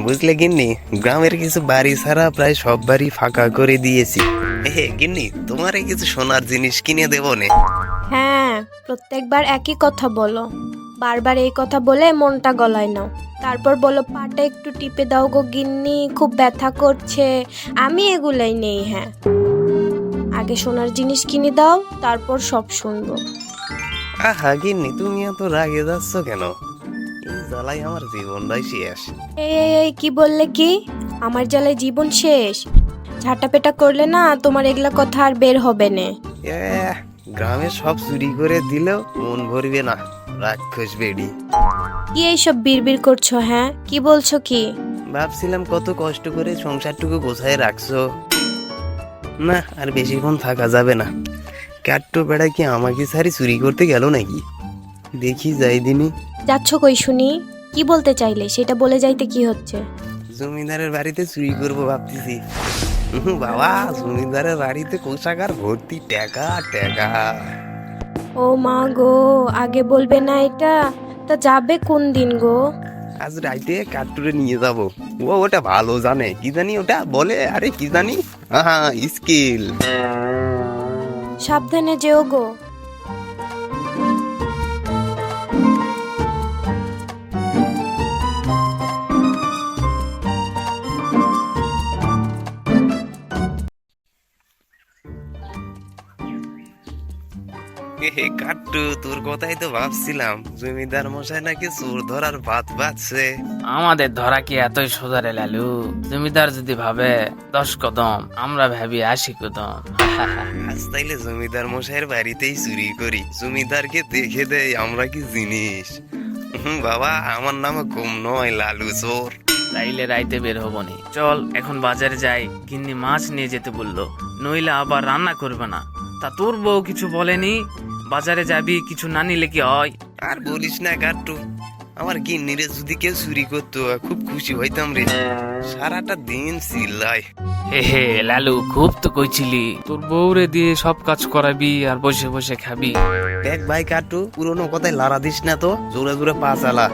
বুঝলে গিন্নি, গ্রামের কিছু বাড়ি ছাড়া প্রায় সব বাড়ি ফাঁকা করে দিয়েছি। গিন্নি, তোমারে কিছু সোনার জিনিস কিনে দেবো নে। হ্যাঁ, প্রত্যেকবার একই কথা বলো। বারবার এই কথা বলে মনটা গলায় নাও। তারপর বলো পাটা একটু টিপে দাও গো গিন্নি, খুব ব্যথা করছে। আমি এগুলাই নেই। হ্যাঁ, আগে সোনার জিনিস কিনে দাও, তারপর সব শুনবো। আহা গিন্নি, তুমি এত রাগে যাচ্ছ কেন? এই জ্বালাই আমার জীবনটাই শেষ। এই কি বললে কি? আমার জ্বালায় জীবন শেষ? ঝাঁটাপেটা করলে না তোমার এগুলা কথা আর বের হবে না। গ্রামে সব চুরি করে দিলেও মন ভরবে না, রাক্ষস বেডি। কি এইসব বিড়বিড় করছো? হ্যাঁ, কি বলছো কি? ভাবছিলাম কত কষ্ট করে সংসারটুকু গোছায় রাখছো। না, আর বেশিক্ষণ থাকা যাবে না। ক্যাট্টো বেড়া কি আমাকে সারি চুরি করতে গেল নাকি? দেখি যাই দিনই। যাচ্ছ কই শুনি? কি বলতে চাইলে সেটা বলে যাইতে কি হচ্ছে? জমিদারের বাড়িতে চুরি করবো ভাবতেছি। বাবা, জমিদারের বাড়িতে কোষাগার ভর্তি টাকা টাকা। ও মা গো, আগে বলবে না এটা? তা যাবে কোন দিন গো? আজ রাইতে কাট্টুরে নিয়ে যাব। ওটা ভালো জানে, কি জানি ওটা বলে, আরে কি জানি। হ্যাঁ, স্কিল। সাবধানে যেও গো। কাট্টু, তোর কথাই তো ভাবছিলাম। জমিদার মশাই নাকি চোর ধরার ভাত বাঁচছে। আমাদের ধরা কি এতই সোজা রে লালু? জমিদার যদি ভাবে 10 কদম, আমরা ভাবি 80 কদম। আজ তাইলে জমিদার মশাইয়ের বাড়িতেই চুরি করি, জমিদারকে দেখে দেয় আমরা কি জিনিস। বাবা, আমার নাম কম নয়, লালু চোর। তাইলে রাইতে বের হবো নি। চল এখন বাজারে যাই, গিন্নি মাছ নিয়ে যেতে বললো, নইলে আবার রান্না করবে না। তা তোর বউ কিছু বলেনি? বাজারে যাবি, কিছু না নিলে কি হয়? আর বলিস না কাট্টু, আমার গিন্নিরে যদি কেউ চুরি করতো খুব খুশি হইতাম রে। সারাটা দিন চিল্লাই। হে হে লালু, খুব তো কইছিলি তোর বউরে দিয়ে সব কাজ করাবি আর বসে বসে খাবি। দেখ ভাই কাট্টু, পুরোনো কথায় লাড়া দিস না তো, জোরে জোরে পা চালা।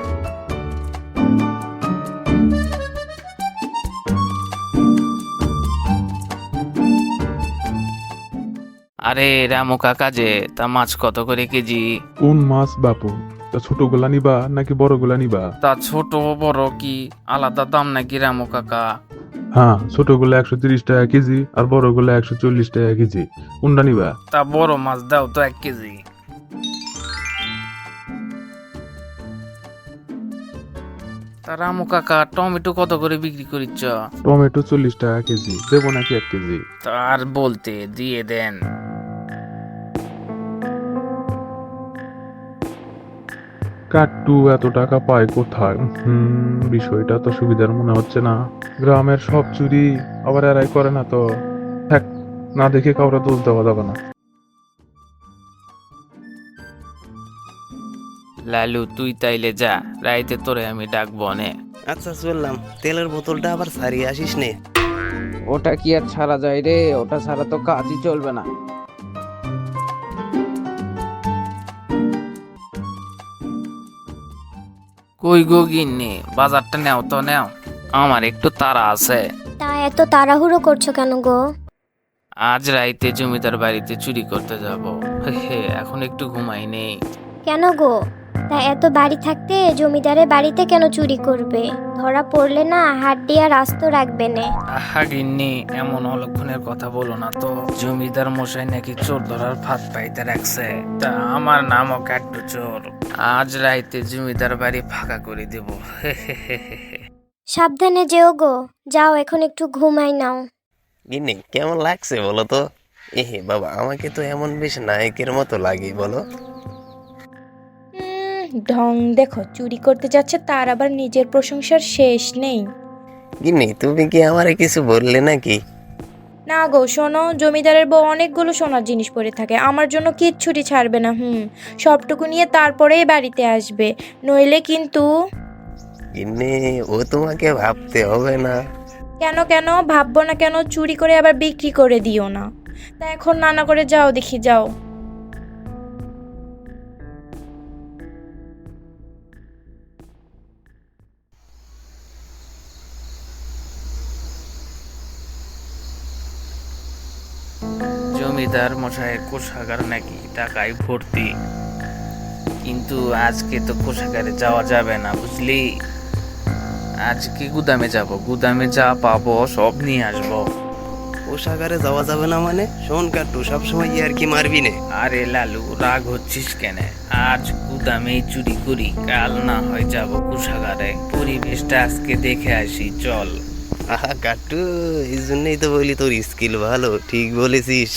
আরে রামু কাকা যে, তা মাছ কত করে কেজি? কোন মাছ বাপু? তা ছোট গুলা নিবা নাকি বড় গুলা নিবা? তা ছোট বড় কি আলাদা দাম নাকি রামু কাকা? হ্যাঁ, ছোট গুলা 130 টাকা কেজি আর বড় গুলা 140 টাকা কেজি। কোনটা নিবা? তা বড় মাছ দাও তো 1 কেজি। তা রামু কাকা, টমেটো কত করে বিক্রি করিচ্ছ? টমেটো 40 টাকা কেজি, দেবো নাকি 1 কেজি? তার বলতে দিয়ে দেন। কাট্টু এত টাকা পায় কোথায়? বিষয়টা তো সুবিধার মনে হচ্ছে না। গ্রামের সব চুরি আবার এরাই করে না তো। থাক, না দেখে কাউরে দোষ দেওয়া যাবে না। লালু তুই তাইলে যা, রাইতে তোরে আমি ডাকবো নে। আচ্ছা চললাম, তেলের বোতলটা আবার সারিয়ে আসিস নে। ওটা কি আর ছাড়া যায় রে? ওটা ছাড়া তো কাজই চলবে না। কই গো গিন্নি, বাজারটা নেও তো নেও, আমার একটু তাড়া আছে। তা এত তাড়াহুড়ো করছো কেন গো? আজ রাইতে জমিদার বাড়িতে চুরি করতে যাব। হে, এখন একটু ঘুমাই নেই। কেন গো? তা এত বাড়ি থাকতে জমিদারের বাড়িতে কেন চুরি করবে? ধরা পড়লে না হাড্ডি আর আস্ত রাখবে নে। আহা গিন্নি, এমন অলক্ষণের কথা বলো না তো। জমিদার মশাই নাকি চোর ধরার ফাঁদ পাইতে রাখছে। তা আমার নামও কাট্টু চোর। আজ রাইতে জমিদার বাড়ি ফাঁকা করে দেব। সাবধানে যেও গো। যাও, এখন একটু ঘুমাই নাও। গিন্নি, কেমন লাগছে বলো তো? বাবা, আমাকে তো এমন বেশ নায়কের মতো লাগে বলো। ঢং দেখো, চুরি করতে যাচ্ছে তার আবার নিজের প্রশংসার শেষ নেই। গিন্নি, তুমি কি আমারে কিছু বললে নাকি? না গো, শোনো, জমিদারের বউ অনেকগুলো সোনার জিনিস পরে থাকে, আমার জন্য কিচ্ছুটি ছাড়বে না। সবটুকু নিয়ে তারপরেই বাড়িতে আসবে, নইলে কিন্তু। গিন্নি, ও তোমাকে ভাবতে হবে না। কেন কেন ভাববো না কেন? চুরি করে আবার বিক্রি করে দিও না। তা এখন নানা করে যাও, দেখি যাও। জমিদার মশাইয়ের কোষাগার নাকি টাকায় ভর্তি, কিন্তু আজকে তো কোষাগারে যাওয়া যাবে না বুঝলি। আজকে গুদামে যাব, গুদামে যা পাবো সব নিয়ে আসবো। কোষাগারে যাওয়া যাবে না মানে? শোন কাট্টু, সবসময় আর কি মারবি নে। আরে লালু, রাগ হচ্ছিস কেন? আজ গুদামেই চুরি করি, কাল না হয় যাব কোষাগারে। পরিবেশটা আজকে দেখে আসি, চল। আহা কাট্টু, এই জন্যই তো বলি তোর স্কিল ভালো, ঠিক বলেছিস।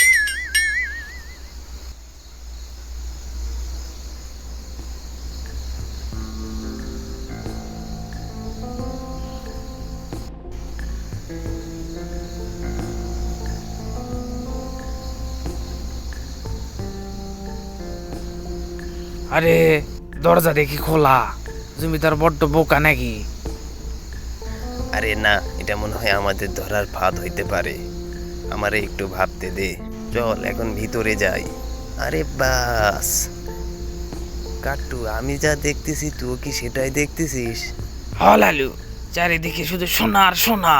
আরে দরজা দেখি খোলা, জমিদার বড্ড বোকা নাকি? আরে না, এটা মনে হয় আমাদের ধরার ফাঁদ হইতে পারে। আমারে একটু ভাবতে দে, চল এখন ভিতরে যাই। আরে বাস কাট্টু, আমি যা দেখতেছি তুই কি সেটাই দেখতেছিস? হ লালু, চারিদিকে শুধু সোনা আর সোনা।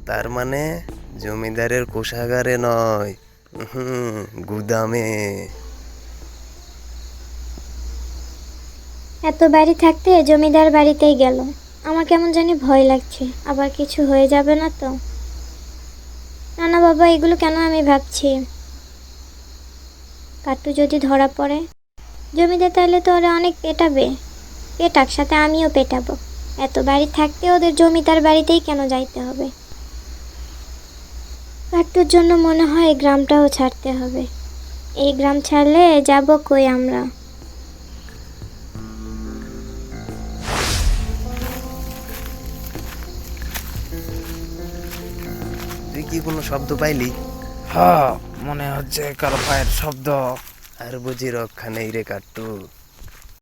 তার মানে জমিদারের কোষাগারে নয়, গুদামে। এত বাড়ি থাকতে জমিদার বাড়িতেই গেল। আমার কেমন জানি ভয় লাগছে, আবার কিছু হয়ে যাবে না তো? না না বাবা, এগুলো কেন আমি ভাবছি? কাট্টু যদি ধরা পড়ে, জমিদার তাহলে তো ওরা অনেক পেটাবে। পেটাক, সাথে আমিও পেটাবো। এত বাড়ি থাকতে ওদের জমিদার বাড়িতেই কেন যাইতে হবে? কাট্টুর জন্য মনে হয় এই গ্রামটাও ছাড়তে হবে। এই গ্রাম ছাড়লে যাব কই আমরা? তুই কি কোনো শব্দ পাইলি? হ, মনে হচ্ছে কারো পায়ের শব্দ। আর বুঝি রক্ষা নেই রে কাট্টু।